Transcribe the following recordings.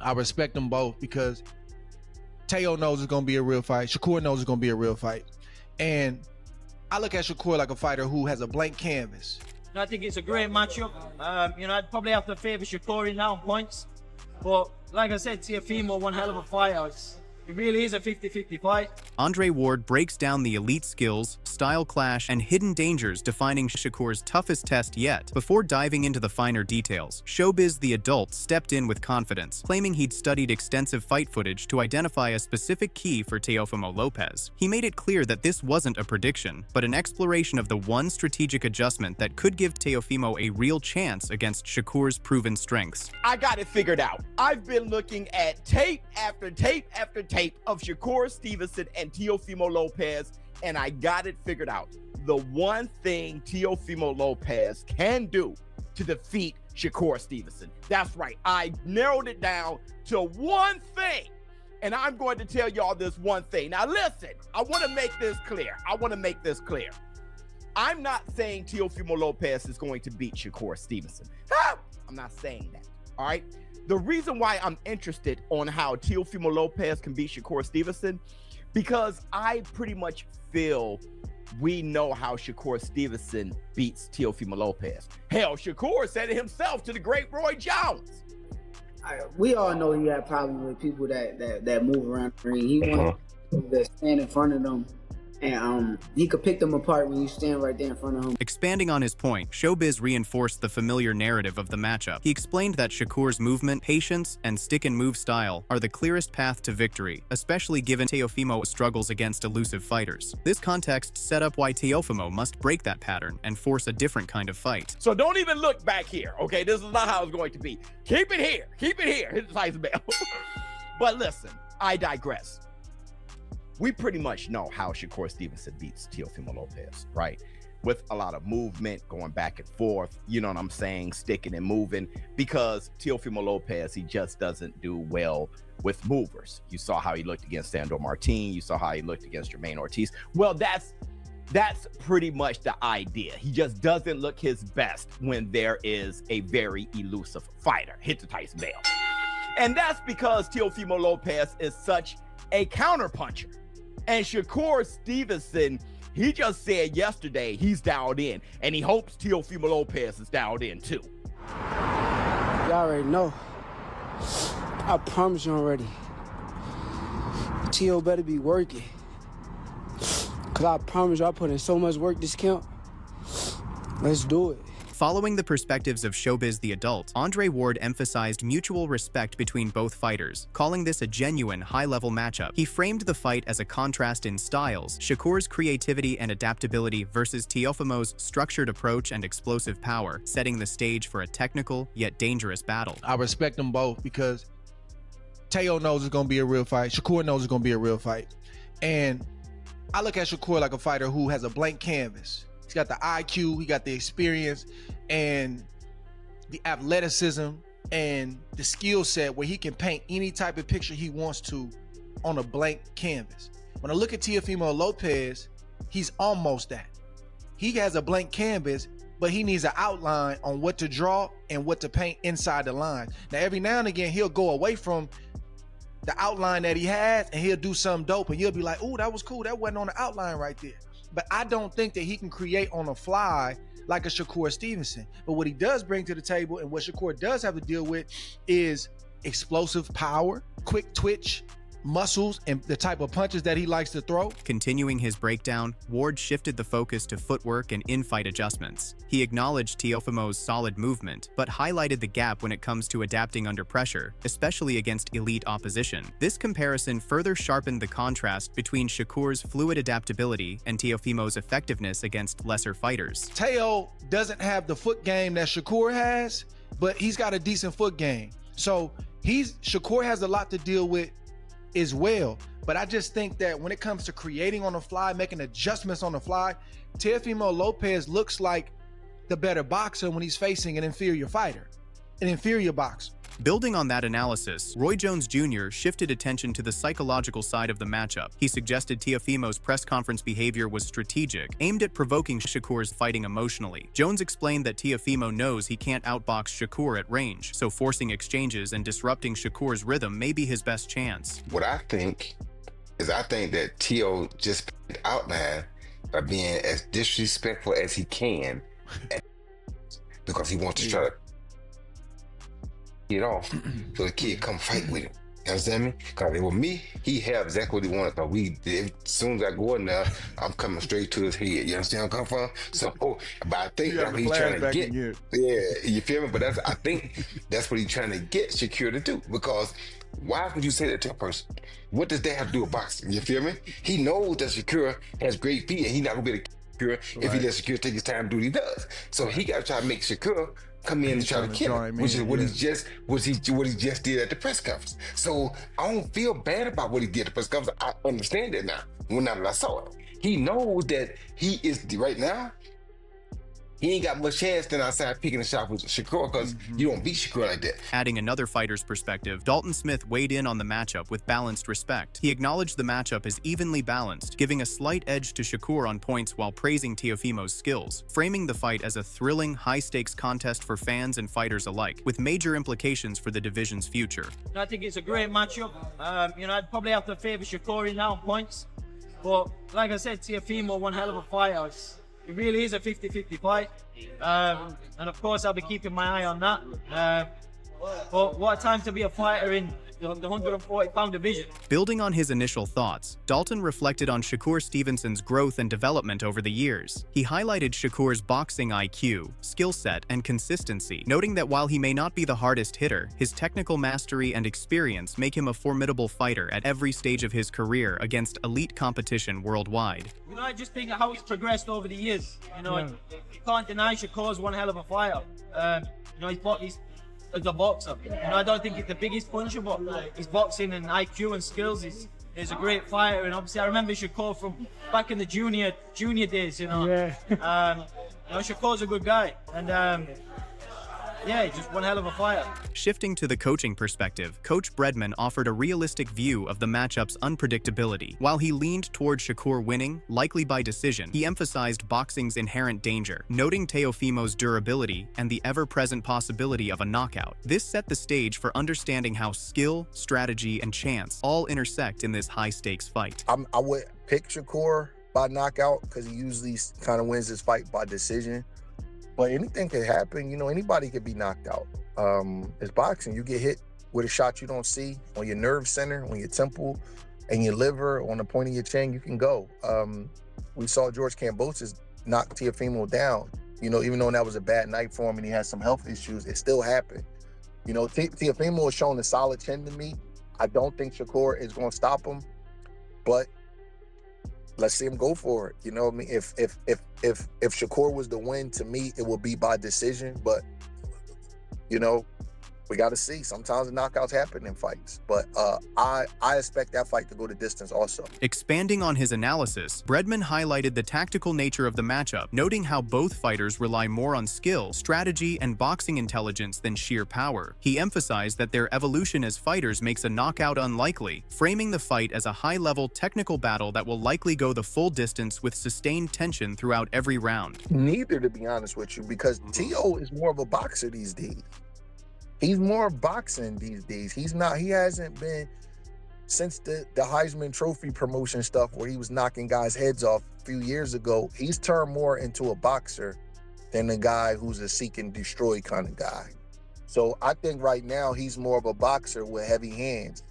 I respect them both because Teo knows it's going to be a real fight. Shakur knows it's going to be a real fight. And I look at Shakur like a fighter who has a blank canvas. I think it's a great matchup. I'd probably have to favor Shakur in now points. But like I said, Teofimo, one hell of a fighter. It really is a 50-50 fight. Andre Ward breaks down the elite skills, style clash, and hidden dangers defining Shakur's toughest test yet. Before diving into the finer details, Showbiz the adult stepped in with confidence, claiming he'd studied extensive fight footage to identify a specific key for Teofimo Lopez. He made it clear that this wasn't a prediction, but an exploration of the one strategic adjustment that could give Teofimo a real chance against Shakur's proven strengths. I got it figured out. I've been looking at tape after tape after tape of Shakur Stevenson and Teofimo Lopez, and I got it figured out. The one thing Teofimo Lopez can do to defeat Shakur Stevenson. That's right. I narrowed it down to one thing, and I'm going to tell y'all this one thing. Now listen, I want to make this clear. I'm not saying Teofimo Lopez is going to beat Shakur Stevenson. I'm not saying that. All right. The reason why I'm interested on how Teofimo Lopez can beat Shakur Stevenson, because I pretty much feel we know how Shakur Stevenson beats Teofimo Lopez. Hell, Shakur said it himself to the great Roy Jones. We all know he had problems with people that move around the ring. He wants to stand in front of them, and he could pick them apart when you stand right there in front of him. Expanding on his point, Showbiz reinforced the familiar narrative of the matchup. He explained that Shakur's movement, patience, and stick-and-move style are the clearest path to victory, especially given Teofimo struggles against elusive fighters. This context set up why Teofimo must break that pattern and force a different kind of fight. So don't even look back here, okay? This is not how it's going to be. Keep it here. Hit the Tyson bell. But listen, I digress. We pretty much know how Shakur Stevenson beats Teofimo Lopez, right? With a lot of movement, going back and forth, you know what I'm saying, sticking and moving, because Teofimo Lopez, he just doesn't do well with movers. You saw how he looked against Sandor Martin. You saw how he looked against Jermaine Ortiz. Well, that's pretty much the idea. He just doesn't look his best when there is a very elusive fighter. Hit the Tyson bell. And that's because Teofimo Lopez is such a counterpuncher. And Shakur Stevenson, he just said yesterday he's dialed in, and he hopes Teofimo Lopez is dialed in too. You already know. I promise you already. Teo better be working. Because I promise you I put in so much work this camp. Let's do it. Following the perspectives of Showbiz the adult, Andre Ward emphasized mutual respect between both fighters, calling this a genuine, high-level matchup. He framed the fight as a contrast in styles, Shakur's creativity and adaptability versus Teofimo's structured approach and explosive power, setting the stage for a technical yet dangerous battle. I respect them both because Teo knows it's going to be a real fight. Shakur knows it's going to be a real fight. And I look at Shakur like a fighter who has a blank canvas. He's got the IQ, he got the experience, and the athleticism and the skill set where he can paint any type of picture he wants to on a blank canvas. When I look at Teofimo Lopez, he's almost that. He has a blank canvas, but he needs an outline on what to draw and what to paint inside the line. Now, every now and again, he'll go away from the outline that he has and he'll do something dope, and you'll be like, "Ooh, that was cool. That wasn't on the outline right there." But I don't think that he can create on the fly like a Shakur Stevenson. But what he does bring to the table and what Shakur does have to deal with is explosive power, quick twitch, muscles, and the type of punches that he likes to throw. Continuing his breakdown, Ward shifted the focus to footwork and in-fight adjustments. He acknowledged Teofimo's solid movement, but highlighted the gap when it comes to adapting under pressure, especially against elite opposition. This comparison further sharpened the contrast between Shakur's fluid adaptability and Teofimo's effectiveness against lesser fighters. Teo doesn't have the foot game that Shakur has, but he's got a decent foot game. So Shakur has a lot to deal with as well. But I just think that when it comes to creating on the fly, making adjustments on the fly, Teofimo Lopez looks like the better boxer when he's facing an inferior fighter, an inferior boxer. Building on that analysis, Roy Jones Jr. shifted attention to the psychological side of the matchup. He suggested Teofimo's press conference behavior was strategic, aimed at provoking Shakur's fighting emotionally. Jones explained that Teofimo knows he can't outbox Shakur at range, so forcing exchanges and disrupting Shakur's rhythm may be his best chance. What I think that Teo just outlined by being as disrespectful as he can because he wants to try to get off so the kid come fight with him. You understand me? Because with me, he had exactly what he wanted. As soon as I go in there, I'm coming straight to his head. You understand where I'm coming from? So, but I think that's what he's trying to get. Yeah, you feel me? But I think that's what he's trying to get Shakur to do. Because why would you say that to a person? What does that have to do with boxing? You feel me? He knows that Shakur has great feet, and he's not gonna be able to Shakur if he lets Shakur take his time to do what he does. So he got to try to make Shakur come in and try to kill him, which is what he just did at the press conference. So I don't feel bad about what he did at the press conference. I understand that now. When I saw it, he knows that he is right now. He ain't got much chance than outside picking a shot with Shakur because you don't beat Shakur like that. Adding another fighter's perspective, Dalton Smith weighed in on the matchup with balanced respect. He acknowledged the matchup is evenly balanced, giving a slight edge to Shakur on points while praising Teofimo's skills, framing the fight as a thrilling, high-stakes contest for fans and fighters alike, with major implications for the division's future. I think it's a great matchup. I'd probably have to favor Shakur now on points. But like I said, Teofimo, one hell of a fighter. It really is a 50-50 fight. And of course, I'll be keeping my eye on that. But what a time to be a fighter in the 140-pound division. Building on his initial thoughts, Dalton reflected on Shakur Stevenson's growth and development over the years. He highlighted Shakur's boxing IQ, skill set, and consistency, noting that while he may not be the hardest hitter, his technical mastery and experience make him a formidable fighter at every stage of his career against elite competition worldwide. I just think how he's progressed over the years. You can't deny Shakur's one hell of a fighter. He's as a boxer. I don't think he's the biggest puncher, but his boxing and IQ and skills is a great fighter. And obviously, I remember Shakur from back in the junior days. Yeah. Shakur's a good guy, and he's just one hell of a fighter. Shifting to the coaching perspective, Coach Bredman offered a realistic view of the matchup's unpredictability. While he leaned toward Shakur winning, likely by decision, he emphasized boxing's inherent danger, noting Teofimo's durability and the ever-present possibility of a knockout. This set the stage for understanding how skill, strategy, and chance all intersect in this high-stakes fight. I would pick Shakur by knockout because he usually kind of wins his fight by decision. But anything could happen. Anybody could be knocked out. It's boxing. You get hit with a shot you don't see on your nerve center, on your temple, and your liver, on the point of your chin, you can go. We saw George Kambosos knock Teofimo down. Even though that was a bad night for him and he had some health issues, it still happened. Teofimo has shown a solid chin to me. I don't think Shakur is going to stop him, but let's see him go for it. You know what I mean? If Shakur was the win, to me, it would be by decision. But, we got to see. Sometimes the knockouts happen in fights. But I expect that fight to go the distance also. Expanding on his analysis, Bredman highlighted the tactical nature of the matchup, noting how both fighters rely more on skill, strategy, and boxing intelligence than sheer power. He emphasized that their evolution as fighters makes a knockout unlikely, framing the fight as a high-level technical battle that will likely go the full distance with sustained tension throughout every round. Neither, to be honest with you, because Teo is more of a boxer these days. He's more boxing these days. He hasn't been since the Heisman Trophy promotion stuff where he was knocking guys' heads off a few years ago. He's turned more into a boxer than a guy who's a seek and destroy kind of guy. So I think right now he's more of a boxer with heavy hands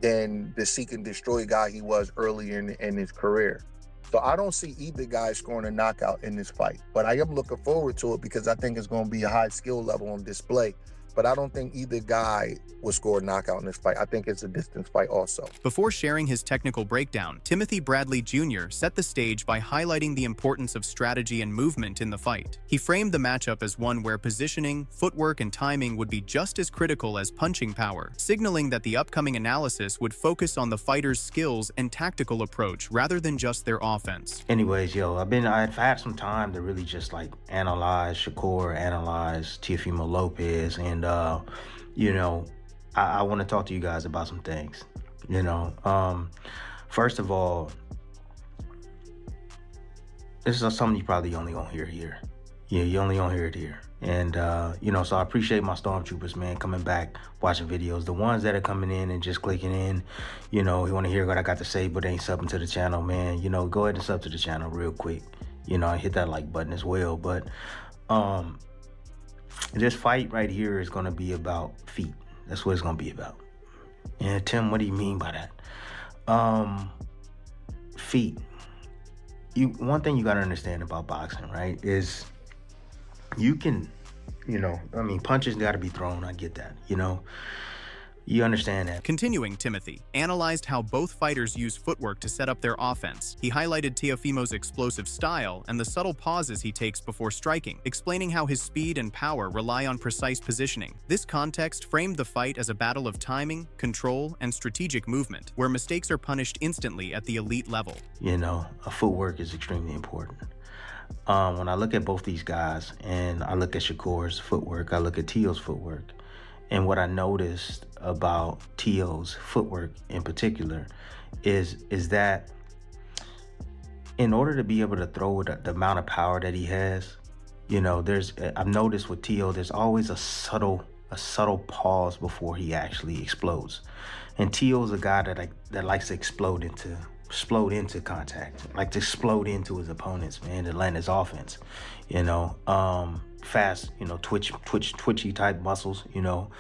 than the seek and destroy guy he was earlier in his career. So I don't see either guy scoring a knockout in this fight, but I am looking forward to it because I think it's going to be a high skill level on display. But I don't think either guy will score a knockout in this fight. I think it's a distance fight also. Before sharing his technical breakdown, Timothy Bradley Jr. set the stage by highlighting the importance of strategy and movement in the fight. He framed the matchup as one where positioning, footwork, and timing would be just as critical as punching power, signaling that the upcoming analysis would focus on the fighter's skills and tactical approach rather than just their offense. Anyways, I've had some time to really just analyze Shakur, analyze Teofimo Lopez, and you know, I want to talk to you guys about some things. You know, first of all, this is something you probably only gonna hear here. Yeah, you only gonna hear it here. And, you know, so I appreciate my Stormtroopers, man, coming back, watching videos. The ones that are coming in and just clicking in, you know, you want to hear what I got to say, but ain't subbing to the channel, man, you know, go ahead and sub to the channel real quick. You know, and hit that like button as well. But this fight right here is going to be about feet. That's what it's going to be about. And Tim, what do you mean by that? Feet. One thing you got to understand about boxing, right, is you can, you know, I mean, punches got to be thrown. I get that, you know. You understand that. Continuing, Timothy analyzed how both fighters use footwork to set up their offense. He highlighted Teofimo's explosive style and the subtle pauses he takes before striking, explaining how his speed and power rely on precise positioning. This context framed the fight as a battle of timing, control, and strategic movement, where mistakes are punished instantly at the elite level. You know, footwork is extremely important. When I look at both these guys, and I look at Shakur's footwork, I look at Teo's footwork, and what I noticed about Teo's footwork in particular is that in order to be able to throw the amount of power that he has, you know, I've noticed with Teo, there's always a subtle pause before he actually explodes. And Teo's a guy that likes to explode into contact, like to explode into his opponents, man, to land his offense, you know. Fast, you know, twitchy type muscles, you know,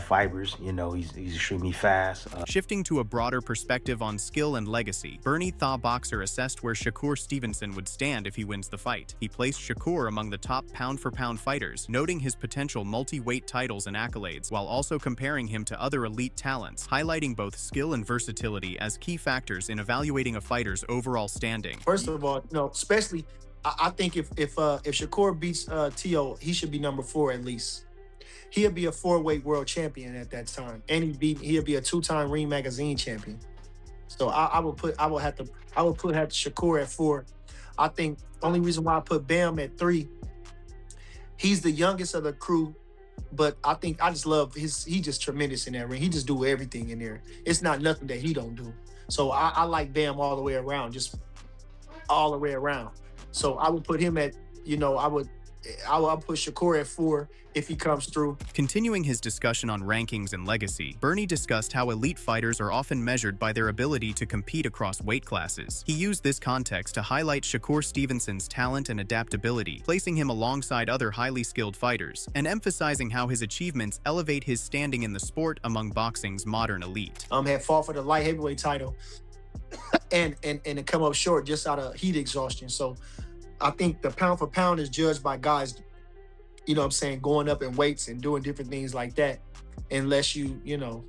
fibers, you know, he's extremely fast. Shifting to a broader perspective on skill and legacy, Bernie Thaw Boxer assessed where Shakur Stevenson would stand if he wins the fight. He placed Shakur among the top pound-for-pound fighters, noting his potential multi-weight titles and accolades, while also comparing him to other elite talents, highlighting both skill and versatility as key factors in evaluating a fighter's overall standing. First of all, you know, especially I think if Shakur beats Teo, he should be number 4 at least. He'll be a 4-weight world champion at that time, and he'll be a 2-time Ring Magazine champion. So I would put Shakur at 4. I think only reason why I put Bam at 3, he's the youngest of the crew, but I just love he's just tremendous in that ring. He just do everything in there. It's not nothing that he don't do. So I like Bam all the way around, just all the way around. So I would put him at, you know, I would put Shakur at 4 if he comes through. Continuing his discussion on rankings and legacy, Bernie discussed how elite fighters are often measured by their ability to compete across weight classes. He used this context to highlight Shakur Stevenson's talent and adaptability, placing him alongside other highly skilled fighters, and emphasizing how his achievements elevate his standing in the sport among boxing's modern elite. Had fought for the light heavyweight title and to come up short just out of heat exhaustion. So I think the pound for pound is judged by guys, you know what I'm saying, going up in weights and doing different things like that, unless you know,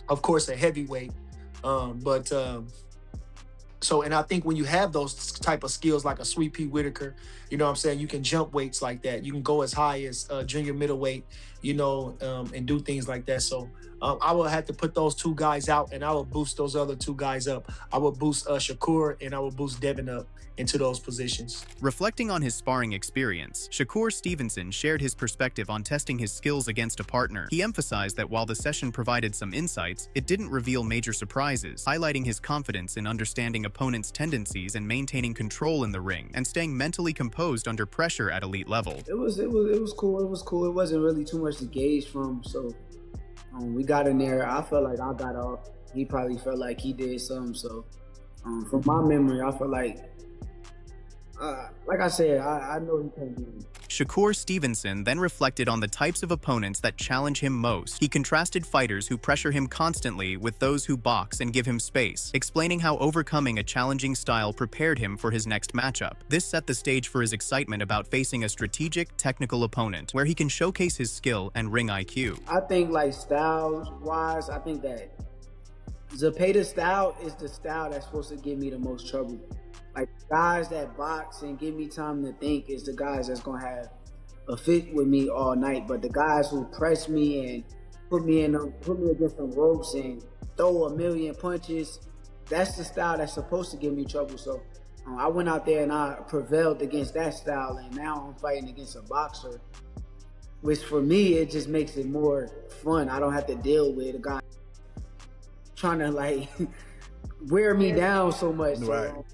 of course, a heavyweight. So, and I think when you have those type of skills like a Sweet Pea Whitaker, you know what I'm saying, you can jump weights like that. You can go as high as junior middleweight, you know, and do things like that. So I will have to put those 2 guys out, and I will boost those other 2 guys up. I will boost Shakur, and I will boost Devin up into those positions. Reflecting on his sparring experience, Shakur Stevenson shared his perspective on testing his skills against a partner. He emphasized that while the session provided some insights, it didn't reveal major surprises, highlighting his confidence in understanding opponents' tendencies and maintaining control in the ring, and staying mentally composed under pressure at elite level. It was cool. It was cool. It wasn't really too much to gauge from. So we got in there. I felt like I got off. He probably felt like he did something. So from my memory, I felt like I said, I know he can't beat me. Shakur Stevenson then reflected on the types of opponents that challenge him most. He contrasted fighters who pressure him constantly with those who box and give him space, explaining how overcoming a challenging style prepared him for his next matchup. This set the stage for his excitement about facing a strategic, technical opponent, where he can showcase his skill and ring IQ. I think, like, styles-wise, I think that Zepeda's style is the style that's supposed to give me the most trouble. Like, guys that box and give me time to think is the guys that's gonna have a fit with me all night. But the guys who press me and put me against some ropes and throw a million punches, that's the style that's supposed to give me trouble. So I went out there and I prevailed against that style, and now I'm fighting against a boxer which for me, it just makes it more fun. I don't have to deal with a guy trying to like wear me down so much. Right. So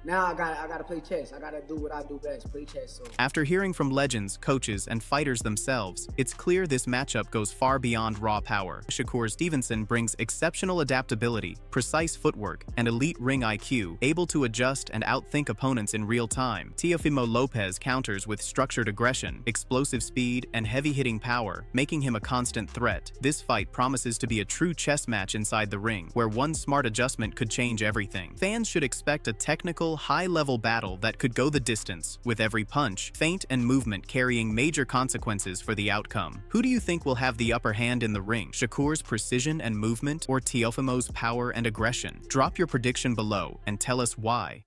now I gotta play chess. I gotta do what I do best, play chess. So After hearing from legends, coaches, and fighters themselves, it's clear this matchup goes far beyond raw power. Shakur Stevenson brings exceptional adaptability, precise footwork, and elite ring IQ, able to adjust and outthink opponents in real time. Teofimo Lopez counters with structured aggression, explosive speed, and heavy-hitting power, making him a constant threat. This fight promises to be a true chess match inside the ring, where one smart adjustment could change everything. Fans should expect a technical, high-level battle that could go the distance, with every punch, feint, and movement carrying major consequences for the outcome. Who do you think will have the upper hand in the ring? Shakur's precision and movement, or Teofimo's power and aggression? Drop your prediction below and tell us why.